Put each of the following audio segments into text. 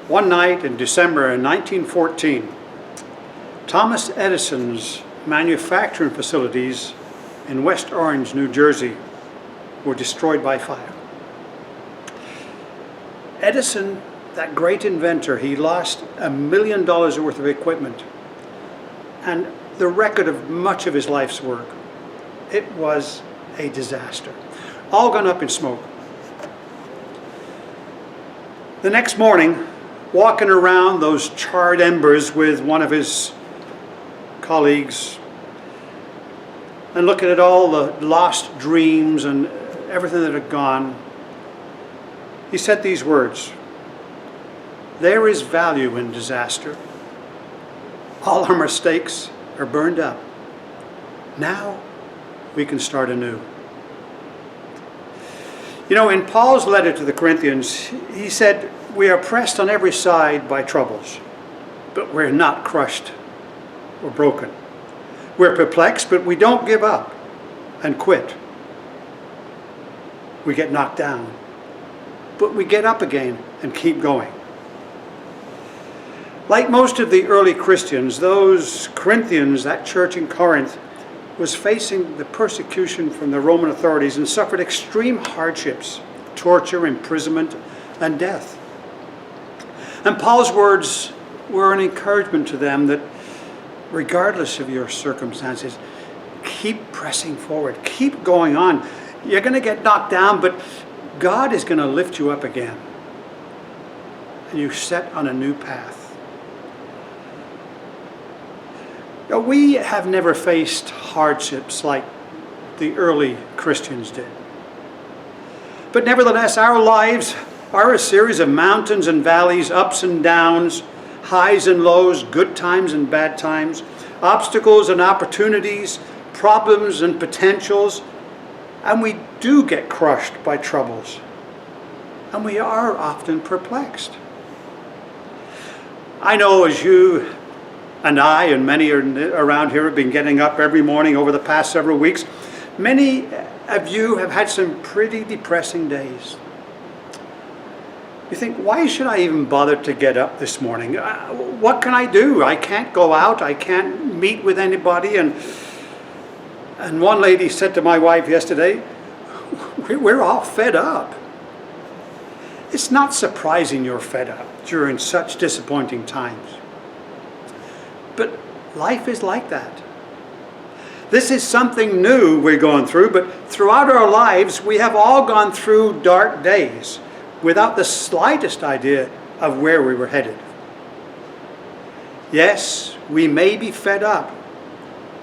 One night in December in 1914, Thomas Edison's manufacturing facilities in West Orange, New Jersey, were destroyed by fire. Edison, that great inventor, he lost $1 million worth of equipment and the record of much of his life's work. It was a disaster. All gone up in smoke. The next morning, walking around those charred embers with one of his colleagues and looking at all the lost dreams and everything that had gone, he said these words: "There is value in disaster. All our mistakes are burned up. Now we can start anew." You know, in Paul's letter to the Corinthians, he said, "We are pressed on every side by troubles, but we're not crushed or broken. We're perplexed, but we don't give up and quit. We get knocked down, but we get up again and keep going." Like most of the early Christians, those Corinthians, that church in Corinth, was facing the persecution from the Roman authorities and suffered extreme hardships, torture, imprisonment, and death. And Paul's words were an encouragement to them that regardless of your circumstances, keep pressing forward, keep going on. You're going to get knocked down, but God is going to lift you up again. And you set on a new path. Now, we have never faced hardships like the early Christians did. But nevertheless, our lives are a series of mountains and valleys, ups and downs, highs and lows, good times and bad times, obstacles and opportunities, problems and potentials. And we do get crushed by troubles. And we are often perplexed. I know as you and I and many around here have been getting up every morning over the past several weeks, many of you have had some pretty depressing days. You think, why should I even bother to get up this morning? What can I do? I can't go out. I can't meet with anybody. And one lady said to my wife yesterday, we're all fed up. It's not surprising you're fed up during such disappointing times. But life is like that. This is something new we're going through, but throughout our lives, we have all gone through dark days without the slightest idea of where we were headed. Yes, we may be fed up,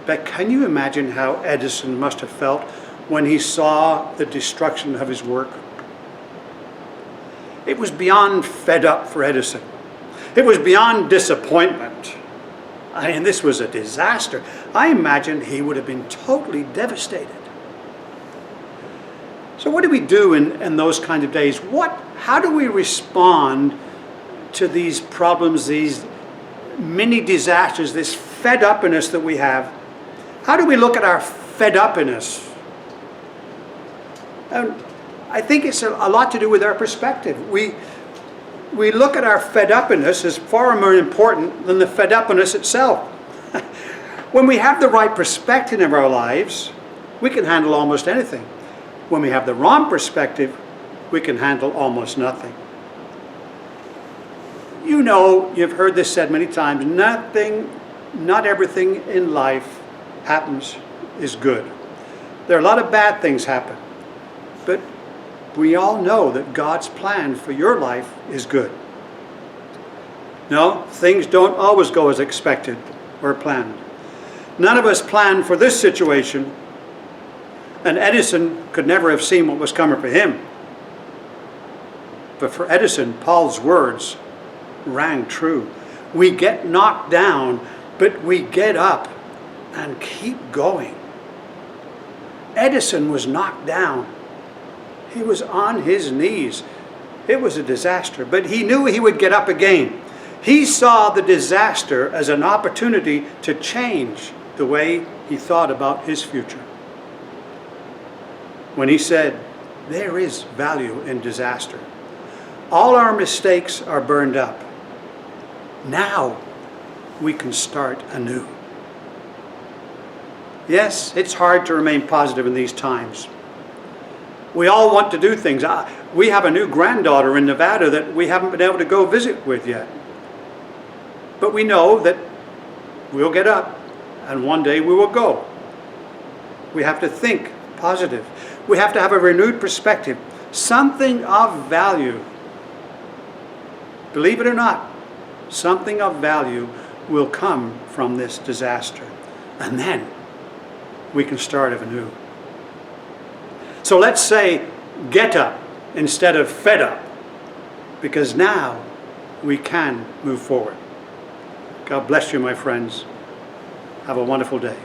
but can you imagine how Edison must have felt when he saw the destruction of his work? It was beyond fed up for Edison. It was beyond disappointment. And this was a disaster. I imagine he would have been totally devastated. So what do we do in those kind of days? How do we respond to these problems, these mini disasters, this fed-upness that we have? How do we look at our fed-upness? And I think it's a lot to do with our perspective. We look at our fed-upness as far more important than the fed-upness itself. When we have the right perspective of our lives, we can handle almost anything. When we have the wrong perspective, we can handle almost nothing. You know, you've heard this said many times, not everything in life is good. There are a lot of bad things happen, but we all know that God's plan for your life is good. No, things don't always go as expected or planned. None of us planned for this situation, and Edison could never have seen what was coming for him. But for Edison, Paul's words rang true. We get knocked down, but we get up and keep going. Edison was knocked down. He was on his knees. It was a disaster, but he knew he would get up again. He saw the disaster as an opportunity to change the way he thought about his future. When he said, "There is value in disaster. All our mistakes are burned up. Now we can start anew. Yes, it's hard to remain positive in these times. We all want to do things. We have a new granddaughter in Nevada that we haven't been able to go visit with yet. But we know that we'll get up and one day we will go. We have to think positive. We have to have a renewed perspective, something of value. Believe it or not, something of value will come from this disaster. And then we can start anew. So let's say get up instead of fed up, because now we can move forward. God bless you, my friends. Have a wonderful day.